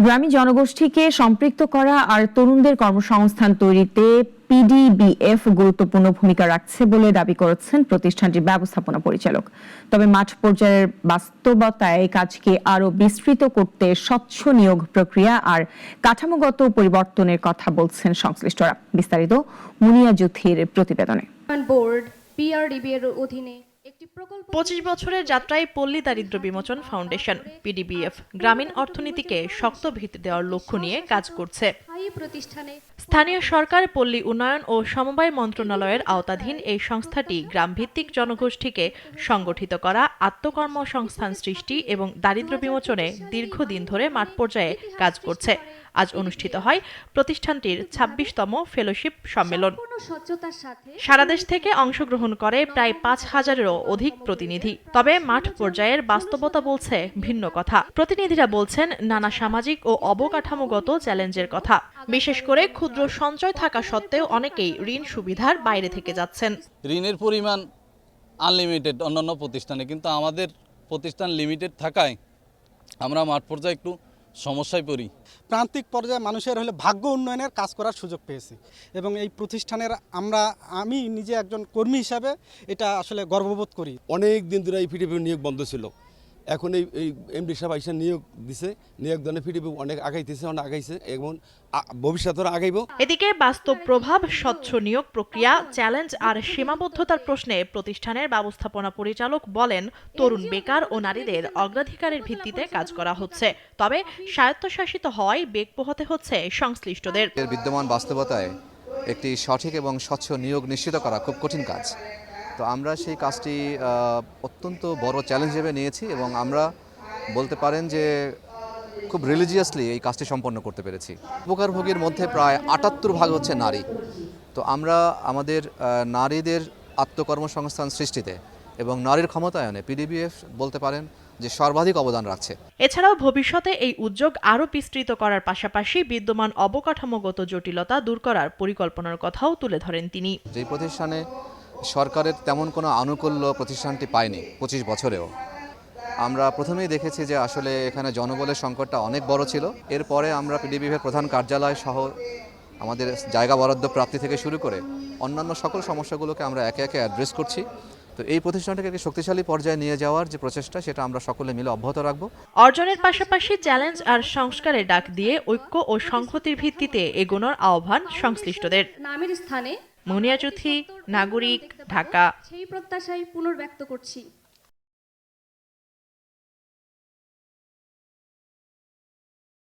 গ্রামীণ জনগোষ্ঠীকে সম্পৃক্ত করা আর তরুণদের কর্মসংস্থান তৈরিতে পিডিবিএফ গুরুত্বপূর্ণ ভূমিকা রাখছে বলে দাবি করেছেন প্রতিষ্ঠানটির ব্যবস্থাপনা পরিচালক। তবে মাঠ পর্যায়ের বাস্তবতায় কাজকে আরো বিস্তৃত করতে স্বচ্ছ নিয়োগ প্রক্রিয়া আর কাঠামোগত পরিবর্তনের কথা বলছেন সংশ্লিষ্টরা। বিস্তারিত মুনিয়া জুথির প্রতিবেদনে। বোর্ড পিআরডিবি এর অধীনে 25 বছরের যাত্রায় পল্লী দারিদ্র্য বিমোচন ফাউন্ডেশন পিডিবিএফ গ্রামীণ অর্থনীতিকে শক্ত ভিত্তি দেওয়ার লক্ষ্য নিয়ে কাজ করছে। স্থানীয় সরকার, পল্লী উন্নয়ন ও সমবায় মন্ত্রণালয়ের আওতাধীন এই সংস্থাটি গ্রামভিত্তিক জনগোষ্ঠীকে সংগঠিত করা, আত্মকর্মসংস্থান সৃষ্টি এবং দারিদ্র্য বিমোচনে দীর্ঘদিন ধরে মাঠ পর্যায়ে কাজ করছে। আজ অনুষ্ঠিত হয় প্রতিষ্ঠানটির 26তম ফেলোশিপ সম্মেলন। সারা দেশ থেকে অংশগ্রহণ করে প্রায় 5,000-এরও অধিক প্রতিনিধি। তবে মাঠ পর্যায়ের বাস্তবতা বলছে ভিন্ন কথা। প্রতিনিধিরা বলছেন নানা সামাজিক ও অবকাঠামোগত চ্যালেঞ্জের কথা। বিশেষ করে ক্ষুদ্র সঞ্চয় থাকা সত্ত্বেও অনেকেই ঋণ সুবিধার বাইরে থেকে যাচ্ছেন। ঋণের পরিমাণ আনলিমিটেড অন্যান্য প্রতিষ্ঠানে, কিন্তু আমাদের প্রতিষ্ঠান লিমিটেড থাকায় আমরা মাঠ পর্যায়ে একটু সমস্যায় পড়ি। প্রান্তিক পর্যায়ে মানুষের হলে ভাগ্য উন্নয়নের কাজ করার সুযোগ পেয়েছি এবং এই প্রতিষ্ঠানের আমি নিজে একজন কর্মী হিসাবে এটা আসলে গর্ববোধ করি। অনেক দিন ধরে এই পিডিপি নিয়োগ বন্ধ ছিল, এখন এই এমডি সাহেব আইসা নিয়োগ দিছে, নিয়োগ দানে পিডিপি অনেক আগাইতেছে, অনেক আগাইছে এবং ভবিষ্যতে আগাইব। এদিকে বাস্তব প্রভাব, স্বচ্ছ নিয়োগ প্রক্রিয়া, চ্যালেঞ্জ আর সীমাবদ্ধতার প্রশ্নে প্রতিষ্ঠানের ব্যবস্থাপনা পরিচালক বলেন, তরুণ, বেকার ও নারীদের অগ্রাধিকারের ভিত্তিতে কাজ করা হচ্ছে। তবে স্বায়ত্তশাসিত হওয়ায় বেগ পোহাতে হচ্ছে সংশ্লিষ্টদের। বিদ্যমান বাস্তবতায় একটি সঠিক এবং স্বচ্ছ নিয়োগ নিশ্চিত করা খুব কঠিন কাজ। তো আমরা সেই কাজটি অত্যন্ত বড় চ্যালেঞ্জ হিসেবে নিয়েছি এবং আমরা বলতে পারেন যে খুব রিলিজিয়াসলি এই কাজটি সম্পন্ন করতে পেরেছি। উপকারভোগীর মধ্যে প্রায় 78% হচ্ছে নারী। তো আমরা আমাদের নারীদের আত্মকর্মসংস্থান সৃষ্টিতে এবং নারীর ক্ষমতায়নে পিডিবিএফ বলতে পারেন যে সর্বাধিক অবদান রাখছে। এছাড়াও ভবিষ্যতে এই উদ্যোগ আরও বিস্তৃত করার পাশাপাশি বিদ্যমান অবকাঠামোগত জটিলতা দূর করার পরিকল্পনার কথাও তুলে ধরেন তিনি। যে প্রতিষ্ঠানে সরকারের তেমন কোনো আনুকূল্য প্রতিষ্ঠানটি পায়নি 25 বছরেও, আমরা প্রথমেই দেখেছি যে আসলে এখানে জনবলের সংকটটা অনেক বড় ছিল। এরপরে আমরা পিডিবিএফের প্রধান কার্যালয় সহ আমাদের জায়গা বরাদ্দ প্রাপ্তি থেকে শুরু করে অন্যান্য সকল সমস্যাগুলোকে আমরা একে একে অ্যাড্রেস করছি। তো এই প্রতিষ্ঠানটাকে একটি শক্তিশালী পর্যায়ে নিয়ে যাওয়ার যে প্রচেষ্টা, সেটা আমরা সকলে মিলে অব্যাহত রাখব। অর্জনের পাশাপাশি চ্যালেঞ্জ আর সংস্কারের ডাক দিয়ে ঐক্য ও সংহতির ভিত্তিতে এগোনোর আহ্বান সংশ্লিষ্টদের। নামের স্থানে মুনিয়া জুথি, নাগরিক, ঢাকা। সেই প্রত্যাশাই পুনর্ব্যক্ত করছি।